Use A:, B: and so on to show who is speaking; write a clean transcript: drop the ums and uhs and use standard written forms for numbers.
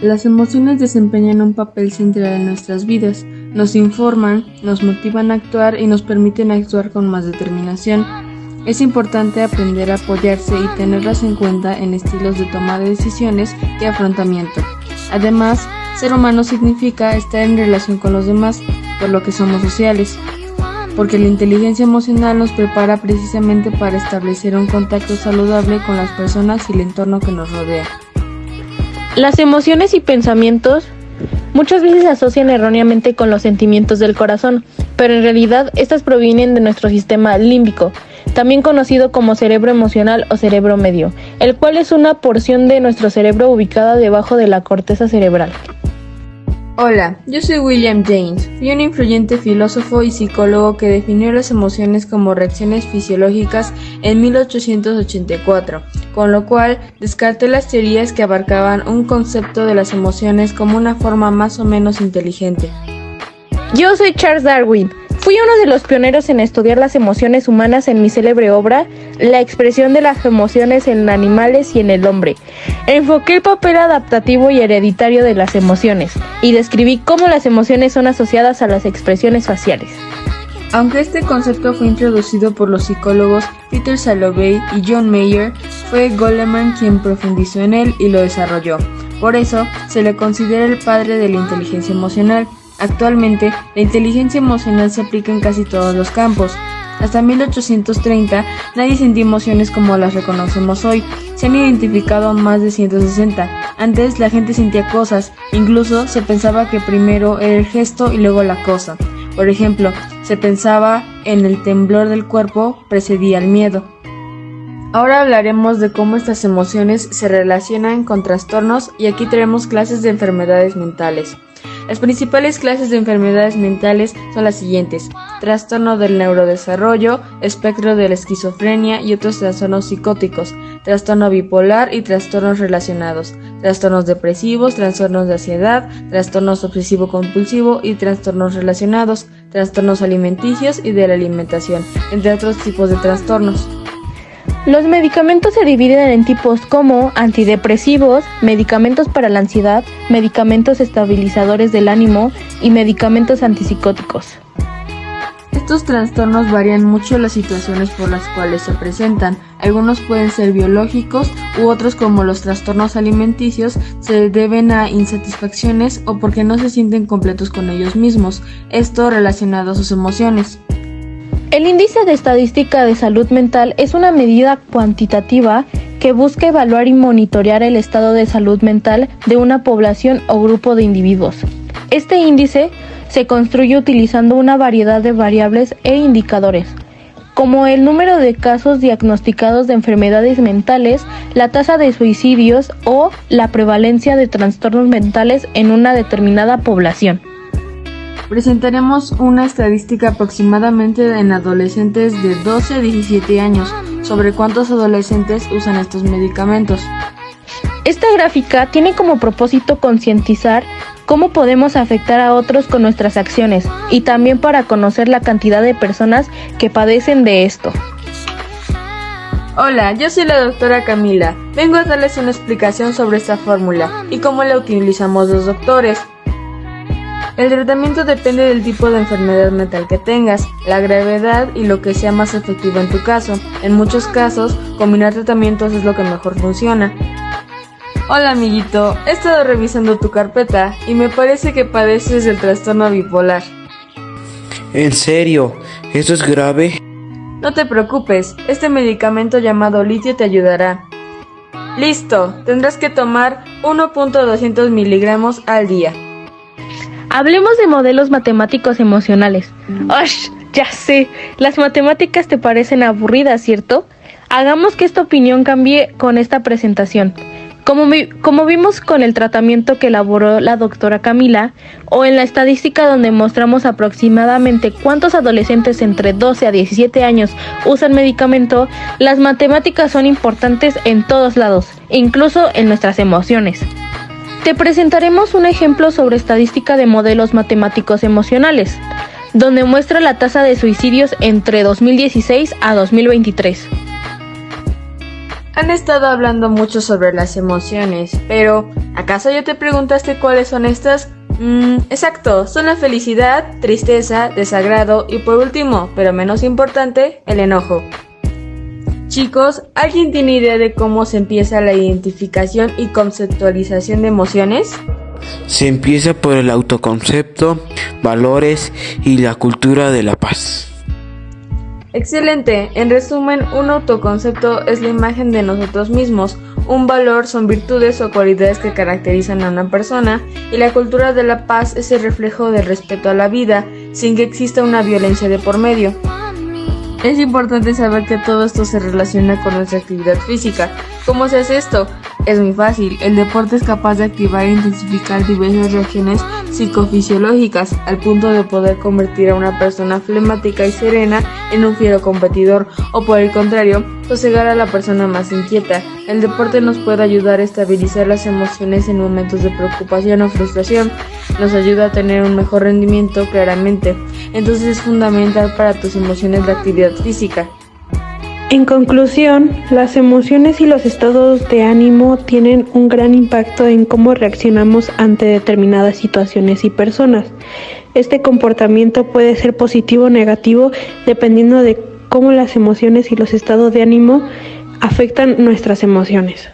A: Las emociones desempeñan un papel central en nuestras vidas, nos informan, nos motivan a actuar y nos permiten actuar con más determinación. Es importante aprender a apoyarse y tenerlas en cuenta en estilos de toma de decisiones y afrontamiento. Además, ser humano significa estar en relación con los demás, por lo que somos sociales, porque la inteligencia emocional nos prepara precisamente para establecer un contacto saludable con las personas y el entorno que nos rodea.
B: Las emociones y pensamientos muchas veces se asocian erróneamente con los sentimientos del corazón, pero en realidad estas provienen de nuestro sistema límbico, también conocido como cerebro emocional o cerebro medio, el cual es una porción de nuestro cerebro ubicada debajo de la corteza cerebral.
A: Hola, yo soy William James, fui un influyente filósofo y psicólogo que definió las emociones como reacciones fisiológicas en 1884, con lo cual descarté las teorías que abarcaban un concepto de las emociones como una forma más o menos inteligente.
B: Yo soy Charles Darwin. Fui uno de los pioneros en estudiar las emociones humanas en mi célebre obra, La expresión de las emociones en animales y en el hombre. Enfoqué el papel adaptativo y hereditario de las emociones, y describí cómo las emociones son asociadas a las expresiones faciales.
A: Aunque este concepto fue introducido por los psicólogos Peter Salovey y John Mayer, fue Goleman quien profundizó en él y lo desarrolló. Por eso, se le considera el padre de la inteligencia emocional. Actualmente, la inteligencia emocional se aplica en casi todos los campos. Hasta 1830, nadie sentía emociones como las reconocemos hoy. Se han identificado más de 160. Antes, la gente sentía cosas. Incluso se pensaba que primero era el gesto y luego la cosa. Por ejemplo, se pensaba en el temblor del cuerpo precedía el miedo. Ahora hablaremos de cómo estas emociones se relacionan con trastornos y aquí tenemos clases de enfermedades mentales. Las principales clases de enfermedades mentales son las siguientes: trastorno del neurodesarrollo, espectro de la esquizofrenia y otros trastornos psicóticos, trastorno bipolar y trastornos relacionados, trastornos depresivos, trastornos de ansiedad, trastornos obsesivo-compulsivo y trastornos relacionados, trastornos alimenticios y de la alimentación, entre otros tipos de trastornos.
B: Los medicamentos se dividen en tipos como antidepresivos, medicamentos para la ansiedad, medicamentos estabilizadores del ánimo y medicamentos antipsicóticos.
A: Estos trastornos varían mucho las situaciones por las cuales se presentan. Algunos pueden ser biológicos u otros, como los trastornos alimenticios, se deben a insatisfacciones o porque no se sienten completos con ellos mismos, esto relacionado a sus emociones.
B: El índice de estadística de salud mental es una medida cuantitativa que busca evaluar y monitorear el estado de salud mental de una población o grupo de individuos. Este índice se construye utilizando una variedad de variables e indicadores, como el número de casos diagnosticados de enfermedades mentales, la tasa de suicidios o la prevalencia de trastornos mentales en una determinada población.
A: Presentaremos una estadística aproximadamente en adolescentes de 12 a 17 años sobre cuántos adolescentes usan estos medicamentos.
B: Esta gráfica tiene como propósito concientizar cómo podemos afectar a otros con nuestras acciones y también para conocer la cantidad de personas que padecen de esto.
A: Hola, yo soy la doctora Camila. Vengo a darles una explicación sobre esta fórmula y cómo la utilizamos los doctores. El tratamiento depende del tipo de enfermedad mental que tengas, la gravedad y lo que sea más efectivo en tu caso. En muchos casos, combinar tratamientos es lo que mejor funciona. Hola amiguito, he estado revisando tu carpeta y me parece que padeces del trastorno bipolar.
C: ¿En serio? ¿Eso es grave?
A: No te preocupes, este medicamento llamado litio te ayudará. Listo, tendrás que tomar 1.200 miligramos al día.
B: Hablemos de modelos matemáticos emocionales. ¡Osh! Ya sé, las matemáticas te parecen aburridas, ¿cierto? Hagamos que esta opinión cambie con esta presentación. Como vimos con el tratamiento que elaboró la doctora Camila, o en la estadística donde mostramos aproximadamente cuántos adolescentes entre 12 a 17 años usan medicamento, las matemáticas son importantes en todos lados, incluso en nuestras emociones. Te presentaremos un ejemplo sobre estadística de modelos matemáticos emocionales, donde muestra la tasa de suicidios entre 2016 a 2023.
A: Han estado hablando mucho sobre las emociones, pero ¿acaso ya te preguntaste cuáles son estas? Exacto, son la felicidad, tristeza, desagrado y por último, pero menos importante, el enojo. Chicos, ¿alguien tiene idea de cómo se empieza la identificación y conceptualización de emociones?
C: Se empieza por el autoconcepto, valores y la cultura de la paz.
A: Excelente, en resumen, un autoconcepto es la imagen de nosotros mismos, un valor son virtudes o cualidades que caracterizan a una persona y la cultura de la paz es el reflejo del respeto a la vida, sin que exista una violencia de por medio. Es importante saber que todo esto se relaciona con nuestra actividad física. ¿Cómo se hace esto? Es muy fácil. El deporte es capaz de activar e intensificar diversas reacciones psicofisiológicas al punto de poder convertir a una persona flemática y serena en un fiero competidor o por el contrario, sosegar a la persona más inquieta. El deporte nos puede ayudar a estabilizar las emociones en momentos de preocupación o frustración. Nos ayuda a tener un mejor rendimiento claramente. Entonces es fundamental para tus emociones la actividad física.
B: En conclusión, las emociones y los estados de ánimo tienen un gran impacto en cómo reaccionamos ante determinadas situaciones y personas. Este comportamiento puede ser positivo o negativo dependiendo de cómo las emociones y los estados de ánimo afectan nuestras emociones.